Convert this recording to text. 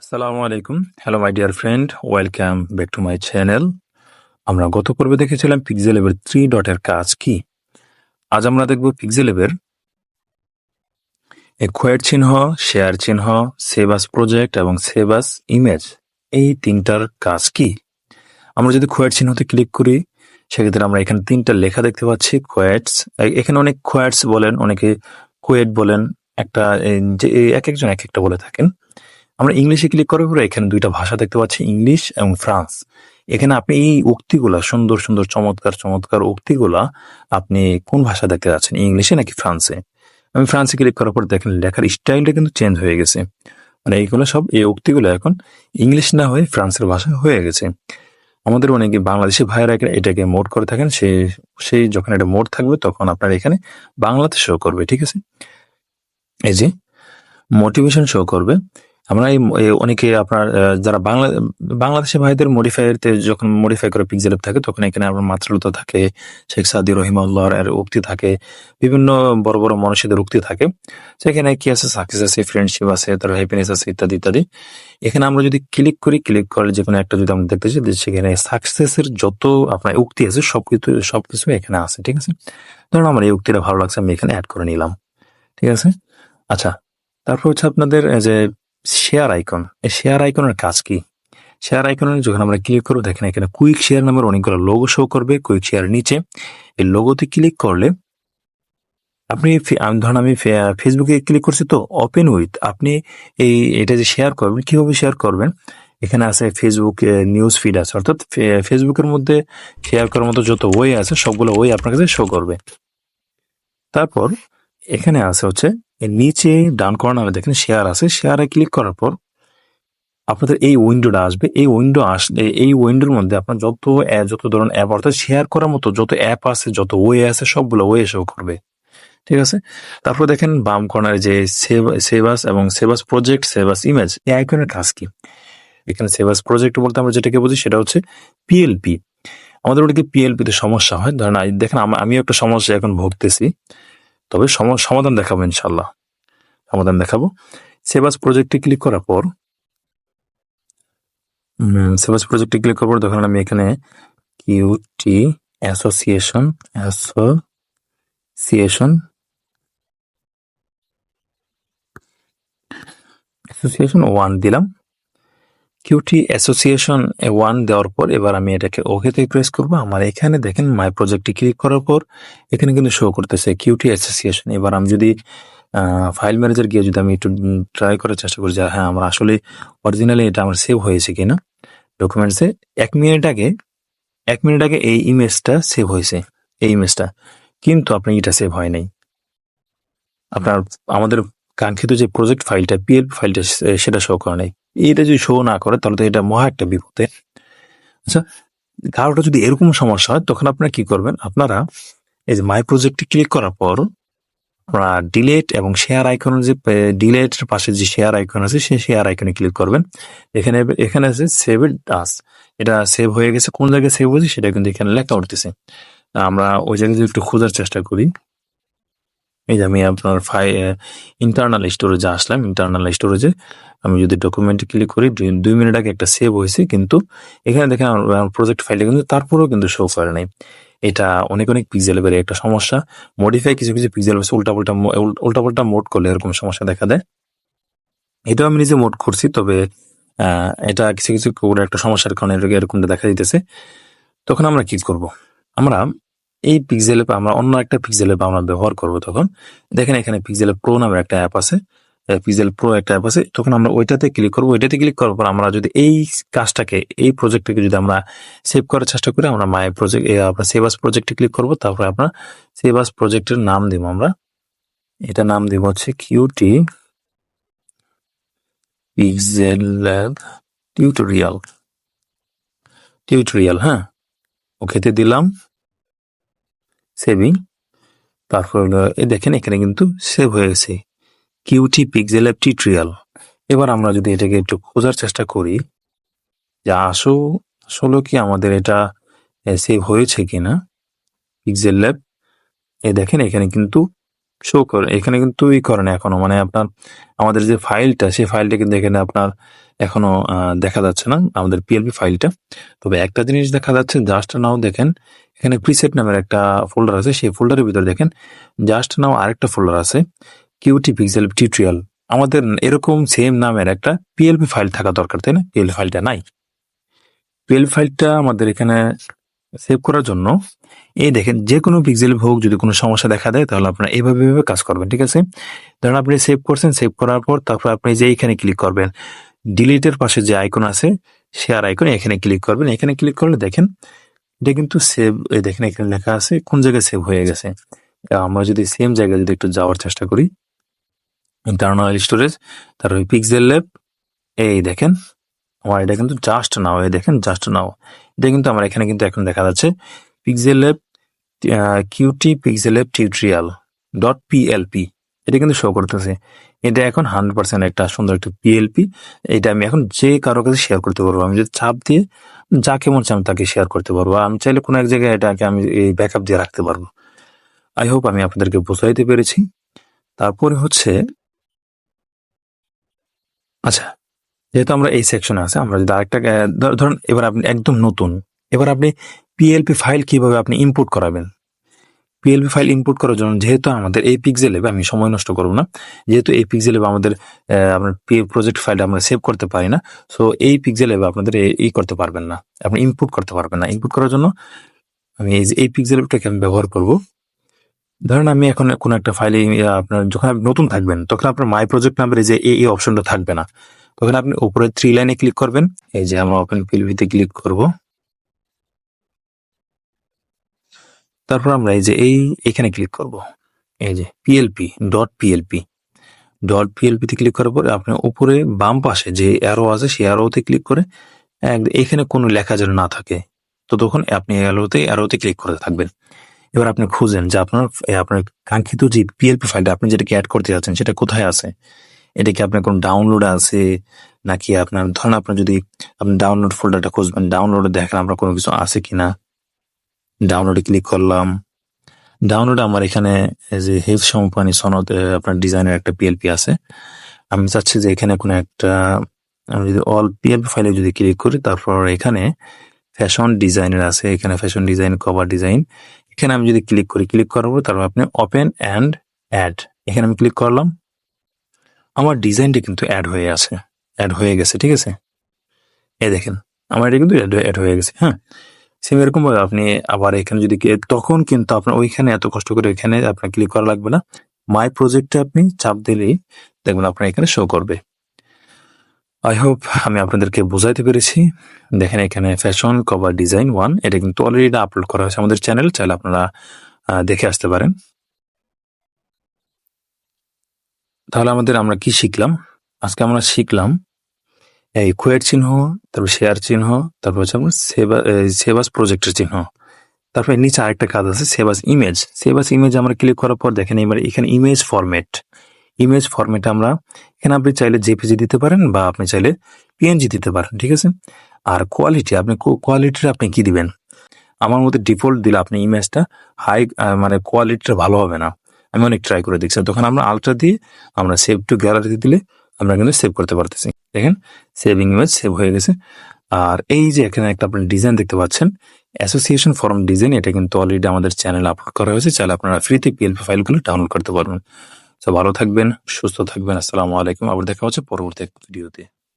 আসসালামু আলাইকুম। Hello my dear friend, welcome back to my channel. আমরা গত পর্বে দেখেছিলাম পিক্সেল ল্যাবের 3 ডটের কাজ কি। আজ আমরা দেখব পিক্সেল ল্যাবের একুয়ার চিহ্ন, শেয়ার চিহ্ন, সেভ আস প্রজেক্ট এবং সেভ আস ইমেজ, এই তিনটার কাজ কি। আমরা যদি কোয়াড চিহ্নতে ক্লিক করি, সেক্ষেত্রে আমরা এখানে তিনটা লেখা দেখতে পাচ্ছি, কোয়াডস। এখানে অনেক কোয়াডস বলেন, অনেকে কোয়েড বলেন, একটা যে এক একজন এক একটা বলে থাকেন। আমরা ইংলিশে ক্লিক করার পরে এখানে দুইটা ভাষা দেখতে পাচ্ছি, ইংলিশ এবং ফ্রান্স। এখানে আপনি এই উক্তিগুলা, সুন্দর সুন্দর চমৎকার চমৎকার উক্তিগুলা আপনি কোন ভাষা দেখতে যাচ্ছেন, ইংলিশে নাকি ফ্রান্সে? আমি ফ্রান্সে ক্লিক করার পর দেখেন লেখার স্টাইলটা কিন্তু চেঞ্জ হয়ে গেছে। মানে এইগুলো সব, এই উক্তিগুলো এখন ইংলিশ না হয়ে ফ্রান্সের ভাষা হয়ে গেছে। আমাদের অনেকে বাংলাদেশি ভাইয়েরা এটাকে মোড করে থাকেন, সেই যখন এটা মোড থাকবে তখন আপনার এখানে বাংলাতে শো করবে, ঠিক আছে। এই যে মোটিভেশন শো করবে। আমরা অনেকে আপনার যারা বাংলাদেশি ভাইদের মডিফায়ারতে যখন মডিফাই করে পিক্সেল ল্যাব থাকে, তখন এখানে আপনার মাত্রালতা থাকে, শেখ সাদি রহিমাউল্লাহর এর উক্তি থাকে, বিভিন্ন বড় বড় মানুষদের উক্তি থাকে। সেখানে কি আছে, সাকসেস আছে, ফ্রেন্ডশিপ আছে, তার হ্যাপিনেস আছে, ইত্যাদি ইত্যাদি। এখানে আমরা যদি ক্লিক করলে যে কোনো একটা যদি আমরা দেখতে চাই, সেখানে সাকসেসের যত আপনার উক্তি আছে সবকিছু এখানে আছে, ঠিক আছে। ধরুন আমার এই উক্তিটা ভালো লাগছে, আমি এখানে অ্যাড করে নিলাম, ঠিক আছে। আচ্ছা, তারপর হচ্ছে আপনাদের যে শেয়ার আইকন, এই শেয়ার আইকনের কাজ কি। শেয়ার আইকনে যখন আমরা ক্লিক করবো, দেখেন এখানে কুইক শেয়ার নামের অনেকগুলো লোগো শো করবে। কুইক শেয়ার নিচে এই লোগোতে ক্লিক করলে আপনি ধরুন আমি ফেসবুকে ক্লিক করছি, তো ওপেন উইথ, আপনি এটা যে শেয়ার করবেন, কিভাবে শেয়ার করবেন, এখানে আছে ফেসবুক নিউজ ফিড আছে, অর্থাৎ ফেসবুকের মধ্যে শেয়ার করার মতো যত ওয়ে আছে সবগুলো ওয়ে আপনার কাছে শো করবে। তারপর এখানে আছে হচ্ছে নিচে ডান কর্নারে দেখেন শেয়ার আছে, শেয়ারে ক্লিক করার পর আপনাদের এই উইন্ডোটা আসবে। এই উইন্ডো আসলে এই উইন্ডোর মধ্যে আপনার যত ধরনের অ্যাপ, অর্থাৎ শেয়ার করার মতো যত অ্যাপ আছে, যত ওয়ে আছে, সবগুলো ওয়ে শো করবে, ঠিক আছে। তারপর দেখেন বাম কর্নারে যে সেভাস এবং সেভাস প্রজেক্ট, সেভাস ইমেজ, এই আইকনের কাজ কি। এখানে সেভাস প্রজেক্ট বলতে আমরা যেটাকে বুঝি সেটা হচ্ছে পিএলপি। আমাদের ওটাকে পিএলপি তে সমস্যা হয়, ধরেন দেখেন আমিও একটা সমস্যা এখন ভুগতেছি, তবে সমাধান দেখাবো ইনশাল্লাহ, সমাধান দেখাবো। সেভাস প্রজেক্টে ক্লিক করার পর সেভাস প্রজেক্টে ক্লিক করার পর দেখুন আমি এখানে কিউটি অ্যাসোসিয়েশন 1 দিলাম। কিউটি অ্যাসোসিয়েশন 1 দেওয়ার পর এবার আমি এটাকে ওকেতে প্রেস করবো। আমার এখানে দেখেন মাই প্রজেক্টে ক্লিক করার পর এখানে কিন্তু শো করতেছে কিউটি অ্যাসোসিয়েশন। এবার আমি যদি ফাইল ম্যানেজার গিয়ে যদি আমি একটু ট্রাই করার চেষ্টা করি যে হ্যাঁ আমার আসলে অরিজিনালি এটা আমার সেভ হয়েছে কিনা ডকুমেন্টসে, 1 মিনিট আগে এই ইমেজটা সেভ হয়েছে, এই ইমেজটা, কিন্তু আপনার এটা সেভ হয় নাই। আপনার আমাদের কাঙ্ক্ষিত যে প্রজেক্ট ফাইলটা, পিএলপি ফাইলটা, সেটা শো করে নাই। এটা যদি শো না করে তাহলে তো এটা মহা একটা বিপদে। আচ্ছা, কারোটা যদি এরকম সমস্যা হয় তখন আপনারা কি করবেন, আপনারা এই যে মাই প্রজেক্টে ক্লিক করার পর আপনারা ডিলেট এবং শেয়ার আইকনের যে ডিলেটের পাশে যে শেয়ার আইকন আছে, সেই শেয়ার আইকনে ক্লিক করবেন। এখানে আছে সেভ ইট আস, এটা সেভ হয়ে গেছে, কোন জায়গায় সেভ হয়েছে সেটা কিন্তু এখানে লেখা উঠতেছে। আমরা ওই জায়গায় যদি একটু খোঁজার চেষ্টা করি, এই যে আমি আপনার ইন্টারনাল স্টোরেজে আসলাম। ইন্টারনাল স্টোরেজে আমি যদি ডকুমেন্টে ক্লিক করি, 2 মিনিট আগে একটা সেভ হয়েছে, কিন্তু এখানে দেখেন আমার প্রজেক্ট ফাইলটা কিন্তু তারপরেও কিন্তু শো করে নাই। এটা অনেক পিক্সেল ল্যাবের একটা সমস্যা। মডিফাই কিছু পিক্সেল ল্যাব উল্টাপাল্টা মোড করলে এরকম সমস্যা দেখা দেয়। এটাও আমি নিজে মোড করছি, তবে এটা কিছু করে একটা সমস্যার কারণে এরকমটা দেখা দিতেছে। তখন আমরা কি করব, আমরা এই পিক্সেল অ্যাপ আমরা অন্য একটা পিক্সেল অ্যাপ আমরা ব্যবহার করব। তখন দেখেন এখানে পিক্সেল প্রো নামের একটা অ্যাপ আছে, পিক্সেল প্রো একটা অ্যাপ আছে। তখন আমরা ওইটাতে ক্লিক করবো। ওইটাতে ক্লিক করার পর আমরা যদি এই কাজটাকে, এই প্রজেক্টটাকে যদি আমরা সেভ করার চেষ্টা করি, আমরা মাই প্রজেক্ট আপনার সেভ আস প্রজেক্টে ক্লিক করবো। তারপরে আপনার সেভ আস প্রজেক্টের নাম দিব, আমরা এটা নাম দিব হচ্ছে কিউটি পিক্সেল ল্যাব টিউটোরিয়াল। হ্যাঁ, ওকেতে দিলাম, সেভিং। তারপর দেখেন এখানে কিন্তু সেভ হয়ে গেছে কিউটি পিক্সেল ল্যাব টিউটোরিয়াল। এবার আমরা যদি এটাকে একটু খোঁজার চেষ্টা করি যে আসলে কি আমাদের এটা সেভ হয়েছে কিনা, পিক্সেল ল্যাব, দেখেন এখানে কিন্তু শো করে, এখানে কিন্তু করে না এখনো, মানে আপনার আমাদের যে ফাইলটা, সেই ফাইলটা কিন্তু এখানে আপনার এখনো দেখা যাচ্ছে না, আমাদের পিএলপি ফাইলটা। তবে একটা জিনিস দেখা যাচ্ছে, জাস্ট নাও দেখেন এখানে প্রিসেট নামের একটা ফোল্ডার আছে, সেই ফোল্ডারের ভিতরে দেখেন জাস্ট নাও আরেকটা ফোল্ডার আছে, কিউটি পিক্সেল টিউটোরিয়াল। আমাদের এরকম সেম নামের একটা পিএলপি ফাইল থাকা দরকার, তাই না? পিএলপি ফাইলটা নাই। পিএলপি ফাইলটা আমাদের এখানে সেভ করার জন্য এই দেখেন, যে কোনো পিক্সেল হোক যদি কোনো সমস্যা দেখা দেয়, তাহলে আপনারা এইভাবে কাজ করবেন, ঠিক আছে? ধরুন আপনি সেভ করছেন, সেভ করার পর তারপর আপনি যে এইখানে ক্লিক করবেন, ডিলিটের পাশে যে আইকন আছে শেয়ার আইকন, এখানে ক্লিক করবেন। এখানে ক্লিক করলে দেখেন এটা কিন্তু সেভ, দেখেন এখানে লেখা আছে কোন জায়গায় সেভ হয়ে গেছে। আমরা যদি সেম জায়গায় যদি একটু যাওয়ার চেষ্টা করি, ইন্টারনাল স্টোরেজ, তারপরে পিক্সেল ল্যাব, এই দেখেন আমার এটা কিন্তু জাস্ট নাও, এই দেখেন জাস্ট নাও, এটা কিন্তু আমার এখানে কিন্তু এখন দেখা যাচ্ছে pixel lab cutie pixel lab tutorial .plp, এটা কিন্তু শো করতেছে। এটা এখন 100% একটা সুন্দর একটা পিএলপি। এটা আমি এখন যে কারো কাছে শেয়ার করতে পারবো, আমি যদি চাপ দিয়ে যাকে মন চাই আমি তাকে শেয়ার করতে পারবো। আমি চাইলে কোনো এক জায়গায় এটাকে আমি এই ব্যাকআপ দিয়ে রাখতে পারবো। আই হোপ আমি আপনাদেরকে বোঝাইতে পেরেছি। তারপরে হচ্ছে, আচ্ছা, যেহেতু আমরা এই সেকশনে আছে, আমরা যদি আরেকটা ধরুন এবার আপনি একদম নতুন, এবার আপনি পিএলপি ফাইল কিভাবে আপনি ইম্পোর্ট করাবেন। পিএলপি ফাইল ইম্পোর্ট করার জন্য যেহেতু আমাদের এই পিক্সেল ল্যাবে, আমি সময় নষ্ট করবো না, যেহেতু এই পিক্সেল ল্যাবে আমাদের আপনার প্রজেক্ট ফাইলটা আমরা সেভ করতে পারি না, সো এই পিক্সেল ল্যাবে আপনাদের এই করতে পারবেন না, আপনি ইম্পোর্ট করতে পারবেন না। ইম্পোর্ট করার জন্য আমি এই পিক্সেল ল্যাবটাকে আমি ব্যবহার করব। ধরেন আমি এখন কোনো একটা ফাইলে, আপনার যখন আপনি নতুন থাকবেন তখন আপনার মাই প্রজেক্ট নাম্বারে যে এই অপশনটা থাকবে না, তখন আপনি উপরে 3 লাইনে ক্লিক করবেন। এই যে আমরা ওপেন পিএলপিতে ক্লিক করব, তারপর আমরা এই যে এখানে ক্লিক করব, এই যে .plp তে ক্লিক করার পরে আপনার উপরে বাম পাশে যে অ্যারো আছে, সেই অ্যারোতে ক্লিক করে এখানে কোনো লেখা যেন না থাকে, তো তখন আপনি অ্যারোতে ক্লিক করে থাকবেন। এবার আপনি খুঁজেন যে আপনার কাঙ্ক্ষিত যে পিএলপি ফাইলটা আপনি যেটাকে অ্যাড করতে যাচ্ছেন সেটা কোথায় আছে। এটা কি আপনার কোনো ডাউনলোড আছে, নাকি আপনার ধরেন আপনার যদি আপনি ডাউনলোড ফোল্ডারটা খুঁজবেন, ডাউনলোডে দেখেন আমরা কোনো কিছু আছে কিনা। ডাউনলোডে ক্লিক করলাম। ডাউনলোড আমার এখানে যে হেফ কোম্পানি সনদ আপনার ডিজাইনের একটা পিএলপি আছে। আমি চাচ্ছি যে এখানে কোনো একটা, আমি যদি অল পিএলপি ফাইলে যদি ক্লিক করি, তারপর এখানে ফ্যাশন ডিজাইনের আছে, এখানে ফ্যাশন ডিজাইন, কভার ডিজাইন, এখানে আমি যদি ক্লিক করি, ক্লিক করার পর তারপর আপনি ওপেন অ্যান্ড অ্যাড, এখানে আমি ক্লিক করলাম। আমার ডিজাইনটা কিন্তু অ্যাড হয়ে গেছে, ঠিক আছে? এই দেখেন আমার এটা কিন্তু অ্যাড হয়ে গেছে। হ্যাঁ, সেম এরকম ভাবে আপনি আবার এখানে যদি তখন কিন্তু আপনার ওইখানে এত কষ্ট করে এখানে আপনার ক্লিক করা লাগবে না, মাই প্রজেক্টে আপনি চাপ দিলেই দেখবেন আপনার এখানে শো করবে। আই হোপ আমি আপনাদেরকে বোঝাইতে পেরেছি। দেখেন এখানে ফ্যাশন কভার ডিজাইন 1, এটা কিন্তু অলরেডি আপলোড করা হয়েছে আমাদের চ্যানেল, চাইলে আপনারা দেখে আসতে পারেন। তাহলে আমরা কি শিখলাম আজকে? আমরা শিখলাম এই কোয়েট চিহ্ন, তারপর শেয়ার চিহ্ন, তারপর হচ্ছে আমরা সেভাস প্রজেক্টের চিহ্ন, তারপর নিচে আরেকটা কাজ আছে সেভাস ইমেজ। আমরা ক্লিক করার পর দেখেন এবার এখানে ইমেজ ফরম্যাট আমরা এখানে আপনি চাইলে জেপিজি দিতে পারেন বা আপনি চাইলে পিএনজি দিতে পারেন, ঠিক আছে? আর কোয়ালিটি, আপনি কি দিবেন? আমার মতে ডিফল্ট দিলে আপনি ইমেজটা হাই, মানে কোয়ালিটিটা ভালো হবে না। আমি অনেক ট্রাই করে দেখছি, তখন আমরা আলট্রা দিয়ে আমরা সেভ টু গ্যালারিতে দিলে আমরা কিন্তু সেভ করতে পারতেছি। দেখেন সেভিং ইমেজ সেভ হয়ে গেছে। আর এই যে এখানে একটা আপনি ডিজাইন দেখতে পাচ্ছেন, অ্যাসোসিয়েশন ফর্ম ডিজাইন, এটা কিন্তু অলরেডি আমাদের চ্যানেলে আপলোড করা হয়েছে, চাইলে আপনারা ফ্রিতে পিএলপি ফাইলগুলো ডাউনলোড করতে পারবেন। তো ভালো থাকবেন, সুস্থ থাকবেন। আসসালামু আলাইকুম। আবার দেখা হচ্ছে পরবর্তী এক ভিডিওতে।